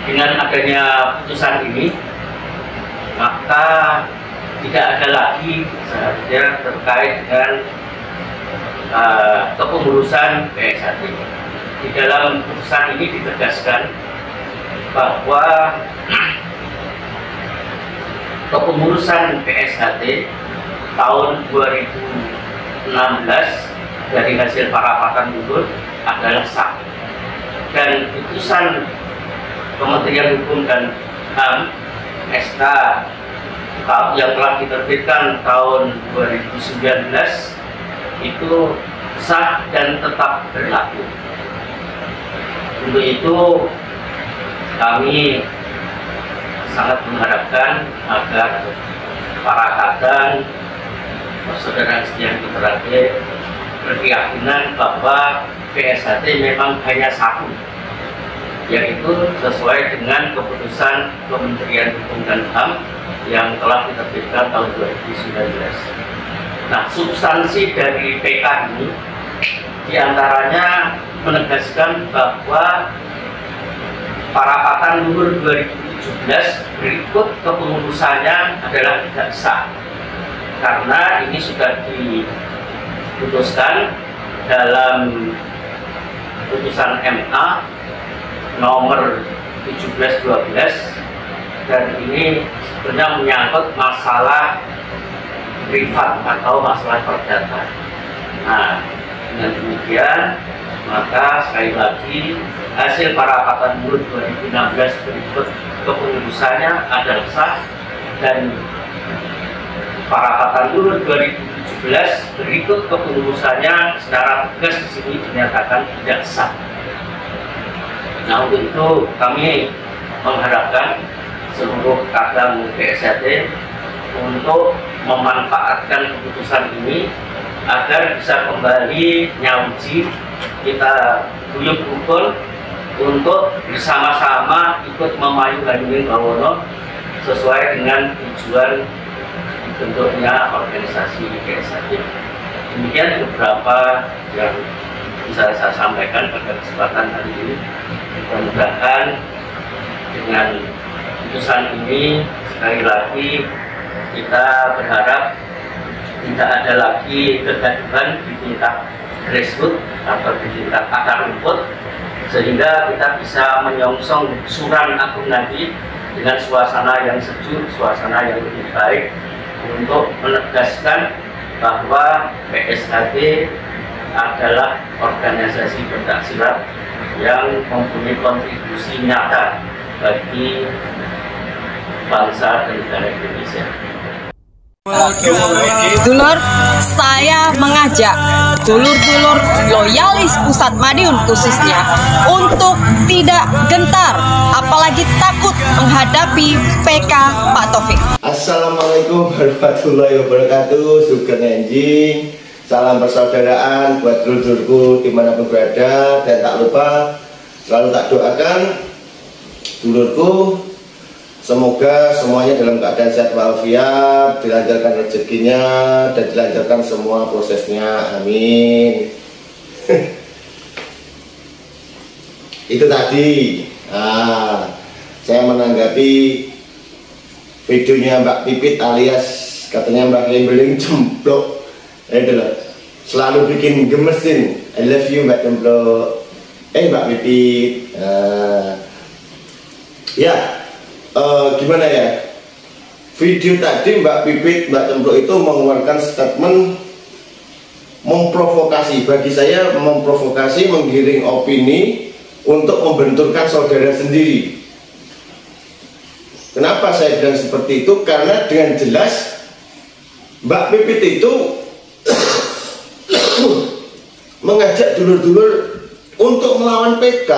dengan adanya putusan ini, maka tidak ada lagi seharusnya terkait dengan kepengurusan PSHT. Di dalam putusan ini ditegaskan bahwa kepengurusan PSHT tahun 2016 dari hasil parapatan mundur adalah sah, dan putusan Kementerian Hukum dan HAM SK yang telah diterbitkan tahun 2019 itu sah dan tetap berlaku. Untuk itu kami sangat mengharapkan agar para kadang saudara sekalian terakhir berkeyakinan bahwa PSHT memang hanya satu, yaitu sesuai dengan keputusan Kementerian Hukum dan HAM yang telah diterbitkan tahun 2019. Nah, substansi dari PK ini diantaranya menegaskan bahwa parapatan luhur 2017 berikut kepengurusannya adalah tidak sah, karena ini sudah diputuskan dalam putusan MA nomor 1712, dan ini sebenarnya menyangkut masalah privat atau masalah perdata. Nah, dengan demikian maka sekali lagi hasil parapatan luhur 2016 berikut kepengurusannya adalah sah, dan parapatan luhur 2017 berikut kepengurusannya secara tegas di sini dinyatakan tidak sah. Nah, untuk itu kami mengharapkan seluruh kadang PSHT untuk memanfaatkan keputusan ini agar bisa kembali nyauji, kita guyub rukun untuk bersama-sama ikut memayu Hanyuning Bawono sesuai dengan tujuan bentuknya organisasi PSHT. Demikian beberapa yang bisa saya sampaikan pada kesempatan hari ini. Mudah-mudahan dengan putusan ini sekali lagi kita berharap tidak ada lagi kegaduhan di tingkat grassroots atau di tingkat akar rumput, sehingga kita bisa menyongsong suran agung nanti dengan suasana yang sejuk, suasana yang lebih baik, untuk menegaskan bahwa PSHT adalah organisasi pencaksilat yang mempunyai kontribusi nyata bagi bangsa dan negara Indonesia. Dulur, saya mengajak dulur-dulur loyalis Pusat Madiun khususnya untuk tidak gentar, apalagi takut menghadapi PK Pak Taufik. Assalamualaikum warahmatullahi wabarakatuh. Sugeng enjing, salam persaudaraan buat dulur-dulurku dimanapun berada, dan tak lupa selalu tak doakan dulurku semoga semuanya dalam keadaan sehat walafiat, dilancarkan rezekinya dan dilancarkan semua prosesnya, amin. Itu tadi saya menanggapi videonya Mbak Pipit alias katanya Mbak Lembeling Cemplok. Itulah selalu bikin gemesin. I love you Mbak Cemplok. Mbak Pipit. Gimana ya? Video tadi Mbak Pipit, Mbak Cemplok itu mengeluarkan statement memprovokasi. Bagi saya memprovokasi, menggiring opini untuk membenturkan saudara sendiri. Kenapa saya bilang seperti itu? Karena dengan jelas Mbak Pipit itu mengajak dulur-dulur untuk melawan PK.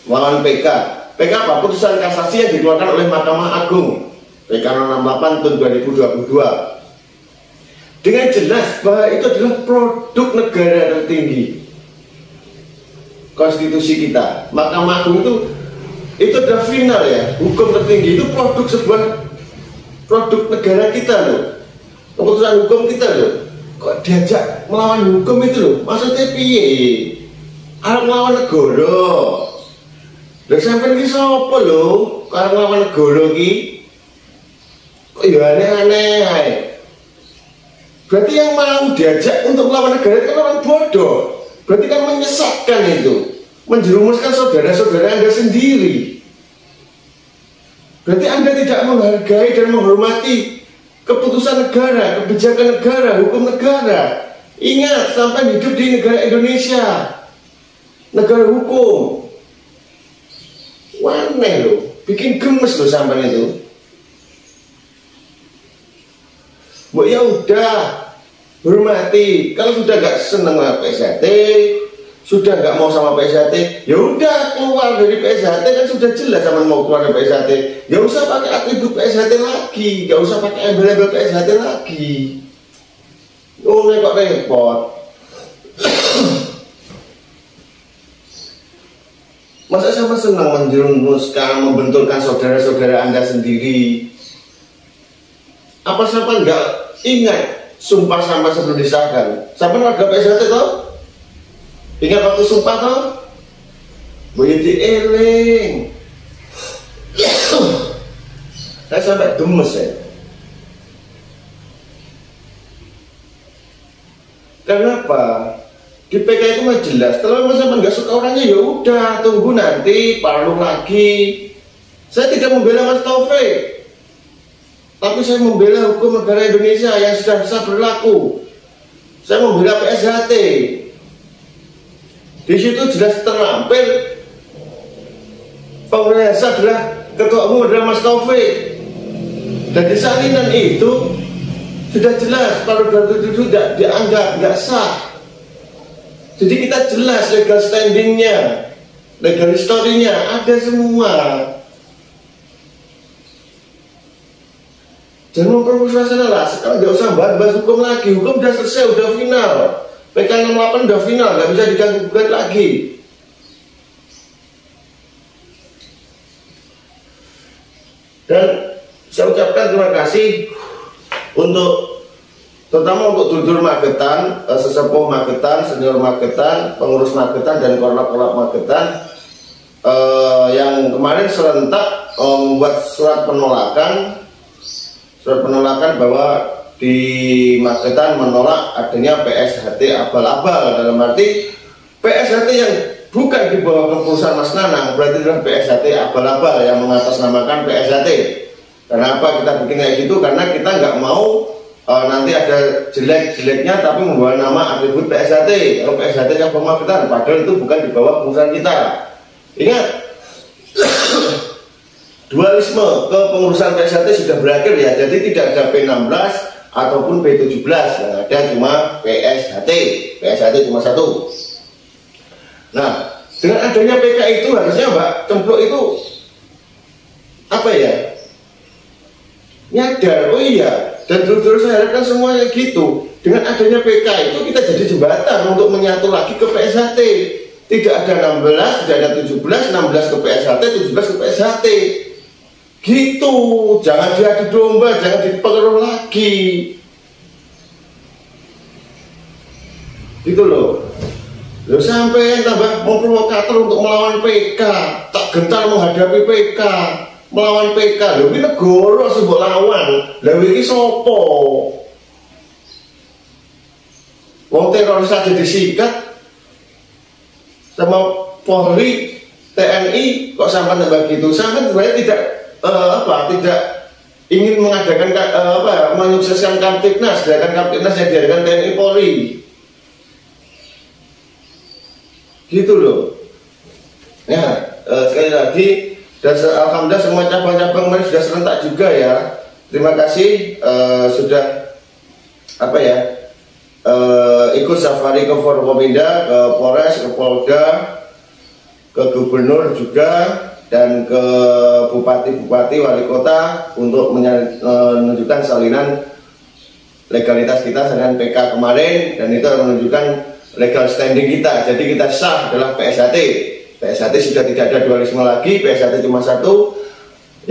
Melawan PK. PK apa? Putusan kasasi yang dikeluarkan oleh Mahkamah Agung PK 68 tahun 2022. Dengan jelas bahwa itu adalah produk negara tertinggi, konstitusi kita. Mahkamah Agung itu adalah final ya, hukum tertinggi, itu produk sebuah produk negara kita loh, keputusan hukum kita loh. Kok diajak melawan hukum itu loh, maksudnya piye? Arep melawan negara. Lha sampeyan iki sapa lho? Karo lawan negara iki. Kok ya aneh-aneh ae. Berarti yang mau diajak untuk melawan negara itu kan orang bodoh. Berarti kan menyesatkan itu, menjerumuskan saudara-saudara Anda sendiri. Berarti Anda tidak menghargai dan menghormati keputusan negara, kebijakan negara, hukum negara. Ingat, sampai hidup di negara Indonesia, negara hukum. Aneh loh, bikin gemes loh sampai itu. Bu ya udah, hormati. Kalau sudah gak seneng sama PSHT, sudah gak mau sama PSHT, ya udah keluar dari PSHT, kan sudah jelas sama mau keluar dari PSHT. Gak usah pakai atribut PSHT lagi, gak usah pakai embel-embel PSHT lagi. Oh, ini kok repot. Masa sama senang menjerumuskan, membenturkan saudara-saudara Anda sendiri? Apa siapa nggak ingat sumpah sama sebelum disahkan? Siapa warga PSHT toh? Ingat waktu sumpah toh? Boleh dieling. Saya sampai gemes ya. Kenapa? Di PK itu mah jelas. Kalau misalnya nggak suka orangnya ya udah, tunggu nanti parlur lagi. Saya tidak membela Mas Taufik, tapi saya membela hukum negara Indonesia yang sudah sah berlaku. Saya membela PSHT. Di situ jelas terampil penguasa adalah ketua umum adalah Mas Taufik. Dan di salinan itu sudah jelas kalau itu tidak dianggap nggak sah. Jadi kita jelas legal standingnya, legal historinya ada semua. Jangan memperluas suasana lah. Sekarang nggak usah bahas hukum lagi. Hukum udah selesai, udah final. PK 68 udah final, nggak bisa diganggu-gugat lagi. Dan saya ucapkan terima kasih untuk terutama untuk dulur Magetan, sesepuh Magetan, senior Magetan, pengurus Magetan dan korlap-korlap Magetan yang kemarin serentak membuat surat penolakan bahwa di Magetan menolak adanya PSHT abal-abal. Dalam arti PSHT yang bukan di bawah keputusan Mas Nanang berarti adalah PSHT abal-abal yang mengatasnamakan PSHT. Kenapa kita bikin kayak gitu? Karena kita nggak mau nanti ada jelek-jeleknya tapi membawa nama atribut PSHT. Kalau PSHT cabang Magetan, padahal itu bukan di bawah pengurusan kita. Ingat, dualisme kepengurusan PSHT sudah berakhir ya. Jadi tidak ada P16 ataupun P17, yang ada cuma PSHT. PSHT cuma satu. Nah, dengan adanya PK itu harusnya Mbak Cempluk itu apa ya? Nyadar, oh iya. Dan dulu saya harapkan semuanya gitu. Dengan adanya PK itu kita jadi jembatan untuk menyatu lagi ke PSHT. Tidak ada 16, tidak ada 17, 16 ke PSHT, 17 ke PSHT. Gitu. Jangan diadu domba, jangan dipengaruh lagi. Gitu loh. Loh sampai tambah memprovokator untuk melawan PK. Tak gentar menghadapi PK. Melawan PK, lho ini negara sing mbok lawan. Lha iki sapa? Wong teroris aja disikat sama Polri, TNI kok sampai nambah gitu. Sampai sebenarnya tidak tidak ingin mengadakan menyukseskan Kamtipnas, gerakan Kamtipnas yang diadakan TNI Polri. Gitu loh. Ya, sekali lagi. Dan alhamdulillah semua cabang-cabang kemarin sudah serentak juga ya. Terima kasih sudah ikut safari ke Forkopimda, ke Polres, ke Polda, ke Gubernur juga, dan ke Bupati-Bupati, Wali Kota untuk menunjukkan salinan legalitas kita dengan PK kemarin, dan itu menunjukkan legal standing kita. Jadi kita sah adalah PSHT. PSHT sudah tidak ada dualisme lagi, PSHT cuma satu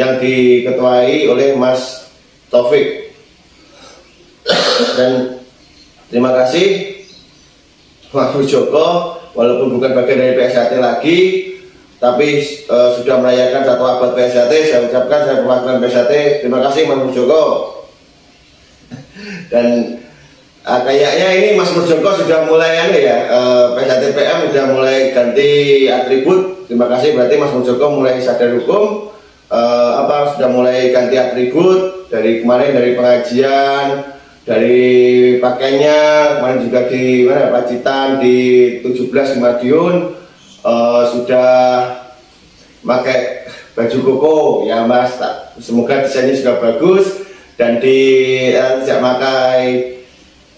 yang diketuai oleh Mas Taufik. Dan terima kasih Mas Joko, walaupun bukan bagian dari PSHT lagi, tapi sudah merayakan 1 abad PSHT. Saya ucapkan, saya perwakilan PSHT, terima kasih Mas Murjoko. Dan kayaknya ini Mas Murjoko sudah mulai PSHT PM sudah mulai ganti atribut. Terima kasih, berarti Mas Murjoko mulai sadar hukum, sudah mulai ganti atribut. Dari kemarin, dari pengajian, dari pakainya, kemarin juga di Pacitan, di 17 di Madiun, sudah pakai baju koko ya Mas. Semoga desainnya juga bagus, dan tidak pakai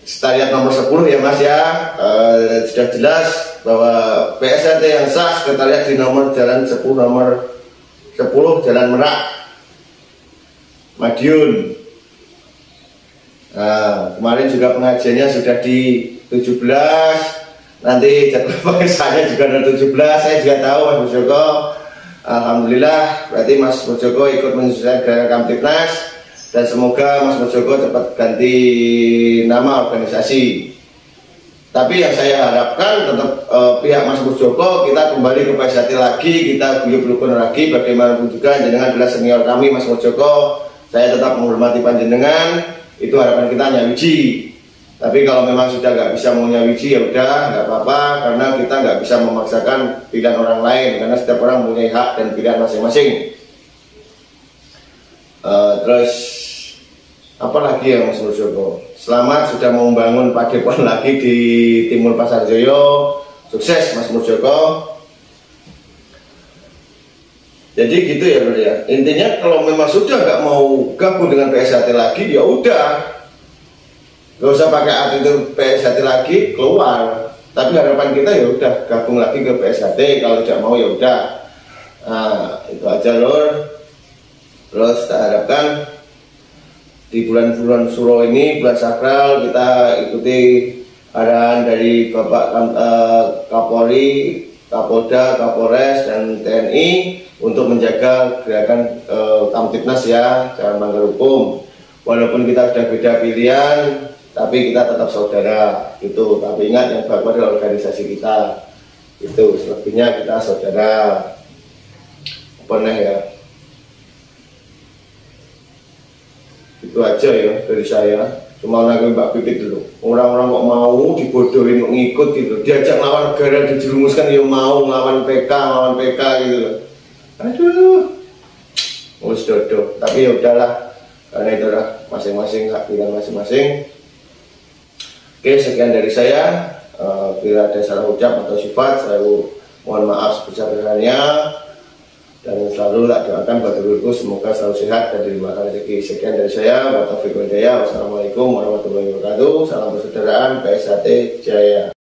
sekretariat nomor 10 ya Mas ya. Sudah jelas bahwa PSHT yang sah sekretariat di nomor Jalan 10 Jalan Merak Madiun. Kemarin juga pengajiannya sudah di 17, nanti jadwal pengajiannya juga ada 17. Saya juga tahu Mas Murjoko. Alhamdulillah, berarti Mas Murjoko ikut menyusun gerakan Kamtibnas, dan semoga Mas Murjoko cepat ganti nama organisasi. Tapi yang saya harapkan tetap pihak Mas Murjoko, kita kembali ke PSHT lagi, kita guyub-rukun lagi. Bagaimanapun juga jenengan adalah senior kami Mas Murjoko. Saya tetap menghormati panjenengan, itu harapan kita nyawiji. Tapi kalau memang sudah nggak bisa mau nyawiji, ya udah nggak apa-apa, karena kita nggak bisa memaksakan pilihan orang lain, karena setiap orang punya hak dan pilihan masing-masing. Terus apa lagi ya Mas Murjoko? Selamat sudah membangun padepokan lagi di Timur Pasar Joyo. Sukses Mas Murjoko. Jadi gitu ya Bro ya. Intinya kalau memang sudah nggak mau gabung dengan PSHT lagi, ya udah, nggak usah pakai atribut PSHT lagi, keluar. Tapi harapan kita ya udah gabung lagi ke PSHT. Kalau tidak mau ya udah. Nah, itu aja Lur. Terus kita harapkan di bulan-bulan Suro ini, bulan sakral, kita ikuti arahan dari Bapak Kapolri, Kapolda, Kapolres, dan TNI untuk menjaga gerakan Kamtibnas ya, jangan melanggar hukum. Walaupun kita sudah beda pilihan, tapi kita tetap saudara gitu. Tapi ingat yang baru adalah organisasi kita itu, selebihnya kita saudara. Pernah ya, itu aja ya dari saya. Cuma lagi Mbak Pipit dulu, orang-orang kok mau dibodohin, ngikut gitu, diajak lawan negara, dijerumuskan ya mau ngelawan PK gitu loh. Aduh, mulus dodo. Tapi ya udahlah, karena itulah masing-masing hak pilihan masing-masing. Oke, sekian dari saya. Bila ada salah ucap atau sifat, saya mohon maaf sebesar-besarnya, dan selalu tak doakan buat dulurku semoga selalu sehat dan dilimpahkan rezeki. Sekian dari saya. Wassalamualaikum warahmatullahi wabarakatuh. Salam persaudaraan PSHT Jaya.